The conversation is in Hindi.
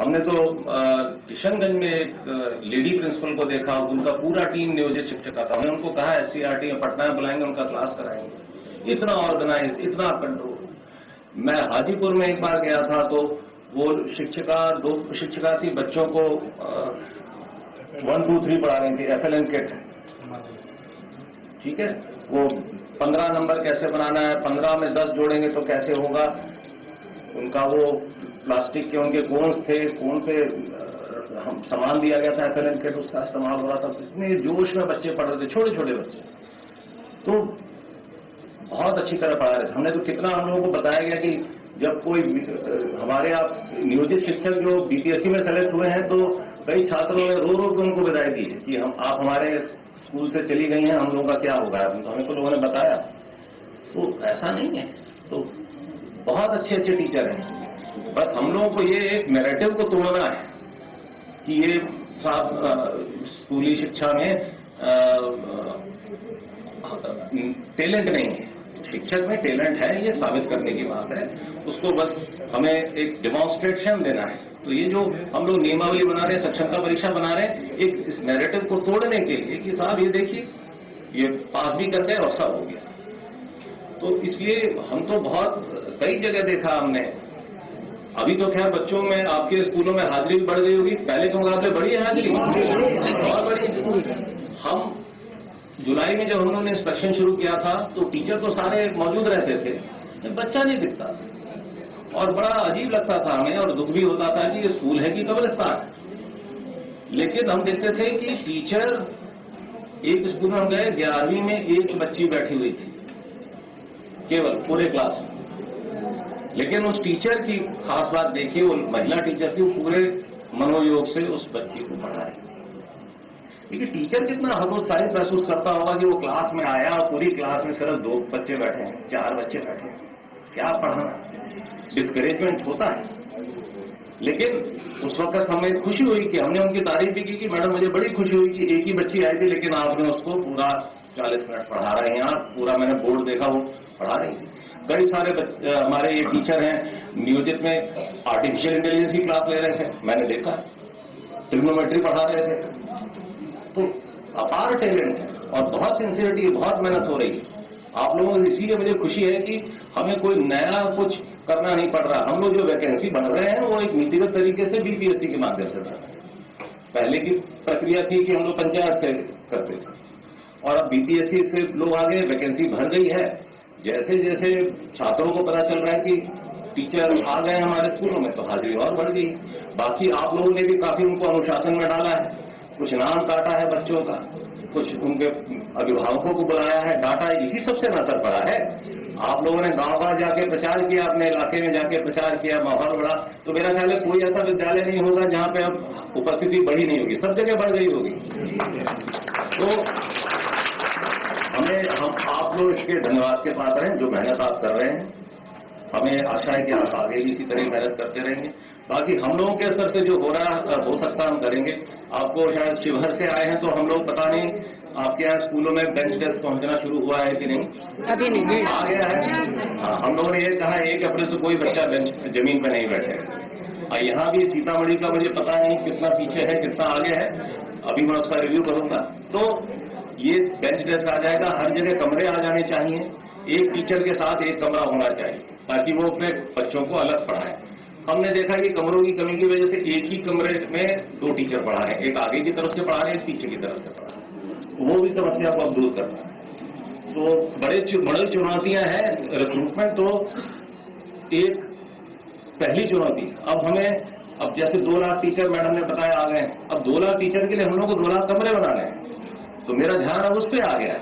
हमने तो किशनगंज में एक लेडी प्रिंसिपल को देखा, उनका पूरा टीम नियोजित शिक्षक था। हमने उनको कहा SCRT में पटना में बुलाएंगे, उनका क्लास कराएंगे। इतना ऑर्गेनाइज, इतना कंट्रोल। मैं हाजीपुर में एक बार गया था तो वो दो शिक्षिका थी, बच्चों को 1 2 3 पढ़ा रही थी, FLN किट। ठीक है, वो 15 नंबर कैसे बनाना है, 15 में 10 जोड़ेंगे तो कैसे होगा। उनका वो प्लास्टिक के उनके कोन्स थे, कोन पे हम सामान दिया गया था FLN किट, उसका इस्तेमाल हो रहा था। इतने जोश में बच्चे पढ़ रहे थे, छोटे छोटे बच्चे, तो बहुत अच्छी तरह पढ़ा रहे थे। हमने तो कितना हम लोगों को बताया गया कि जब कोई हमारे आप नियोजित शिक्षक जो BPSC में सेलेक्ट हुए हैं तो कई छात्रों ने रो रो के उनको बधाई दी है कि आप हमारे स्कूल से चली गई हैं, हम लोगों का क्या होगा। हमें तो लोगों ने बताया, तो ऐसा नहीं है। तो बहुत अच्छे अच्छे टीचर हैं। बस हम लोगों को ये एक नैरेटिव को तोड़ना है कि ये स्कूली शिक्षा में टैलेंट नहीं है। शिक्षक में टैलेंट है, ये साबित करने की बात है। उसको बस हमें एक डेमोन्स्ट्रेशन देना है। तो ये जो हम लोग नियमावली बना रहे हैं, सक्षमता परीक्षा बना रहे हैं, एक इस नैरेटिव को तोड़ने के लिए कि साहब ये देखिए, ये पास भी कर गए और सब हो गया। तो इसलिए हम तो बहुत कई जगह देखा हमने। अभी तो खैर बच्चों में आपके स्कूलों में हाजिरी भी बढ़ गई होगी, पहले के मुकाबले बढ़ी है हाजिरी, बहुत बड़ी। हम जुलाई में जब हम लोगों ने इंस्पेक्शन शुरू किया था तो टीचर तो सारे मौजूद रहते थे, बच्चा नहीं दिखता और बड़ा अजीब लगता था हमें, और दुख भी होता था कि ये स्कूल है कि कब्रिस्तान। लेकिन हम देखते थे कि टीचर, एक स्कूल में हम गए, 11वीं में एक बच्ची बैठी हुई थी केवल पूरे क्लास में। लेकिन उस टीचर की खास बात देखिए, वो महिला टीचर थी, वो पूरे मनोयोग से उस बच्ची को पढ़ा रही थी। देखिए टीचर कितना हतोत्साहित महसूस करता होगा कि वो क्लास में आया और पूरी क्लास में सिर्फ 2 बच्चे बैठे हैं, 4 बच्चे बैठे हैं, क्या पढ़ाना। डिस्करेजमेंट होता है। लेकिन उस वक्त हमें खुशी हुई कि हमने उनकी तारीफ भी की कि मैडम मुझे बड़ी खुशी हुई कि एक ही बच्ची आई थी लेकिन आपने उसको पूरा 40 मिनट पढ़ा रहे हैं आप, पूरा मैंने बोर्ड देखा वो पढ़ा रही थी। कई सारे हमारे ये टीचर हैं नियोजित में आर्टिफिशियल इंटेलिजेंस की क्लास ले रहे थे, मैंने देखा, ट्रिग्नोमेट्री पढ़ा रहे थे। तो अपार टैलेंट है और बहुत सिंसियरिटी, बहुत मेहनत हो रही है आप लोगों को। इसीलिए मुझे खुशी है कि हमें कोई नया कुछ करना नहीं पड़ रहा। हम लोग जो वैकेंसी बढ़ रहे हैं वो एक नीतिगत तरीके से BPSC के माध्यम से बढ़ रहे हैं। पहले की प्रक्रिया थी कि हम लोग पंचायत से करते थे और अब BPSC से लोग आगे, वैकेंसी भर गई है। जैसे जैसे छात्रों को पता चल रहा है कि टीचर आ गए हमारे स्कूलों में, तो हाजिरी और बढ़ गई। बाकी आप लोगों ने भी काफी उनको अनुशासन में डाला है, कुछ नाम काटा है बच्चों का, कुछ उनके अभिभावकों को बुलाया है, डाटा, इसी सबसे असर पड़ा है। आप लोगों ने गांव-गांव जाके प्रचार किया, अपने इलाके में जाके प्रचार किया, माहौल बढ़ा। तो मेरा ख्याल है कोई ऐसा विद्यालय नहीं होगा जहां पे अब उपस्थिति बढ़ी नहीं होगी, सब जगह बढ़ गई होगी। तो हम आप लोग इसके धन्यवाद के पात्र हैं जो मेहनत आप कर रहे हैं। हमें आशा है कि आप आगे भी इसी तरह मेहनत करते रहेंगे। बाकी हम लोगों के स्तर से जो हो रहा हो सकता हम करेंगे। आपको शायद शिवहर से आए हैं तो हम लोग पता नहीं आपके यहाँ स्कूलों में बेंच डेस्क पहुंचना शुरू हुआ है कि नहीं? अभी नहीं आ गया है। हाँ, हम लोगों ने ये कहा 1 अप्रैल से कोई बच्चा जमीन पे नहीं बैठे। यहाँ भी सीतामढ़ी का मुझे पता नहीं कितना पीछे है कितना आगे है, अभी मैं उसका रिव्यू करूंगा। तो ये बेंच डेस्क आ जाएगा, हर जगह कमरे आ जाने चाहिए, एक टीचर के साथ एक कमरा होना चाहिए ताकि वो अपने बच्चों को अलग पढ़ाए। हमने देखा कि कमरों की कमी की वजह से एक ही कमरे में 2 टीचर पढ़ा रहे हैं, एक आगे की तरफ से पढ़ा रहे हैं, एक पीछे की तरफ से पढ़ा रहे हैं। वो भी समस्या को अब दूर करना है। तो बड़ी चुनौतियां हैं रिक्रूटमेंट। तो एक पहली चुनौती, अब जैसे 2 लाख टीचर मैडम ने बताया आ गए, अब 2 लाख टीचर के लिए हम लोग को 2 लाख कमरे बनाने हैं। तो मेरा ध्यान अब उस पर आ गया है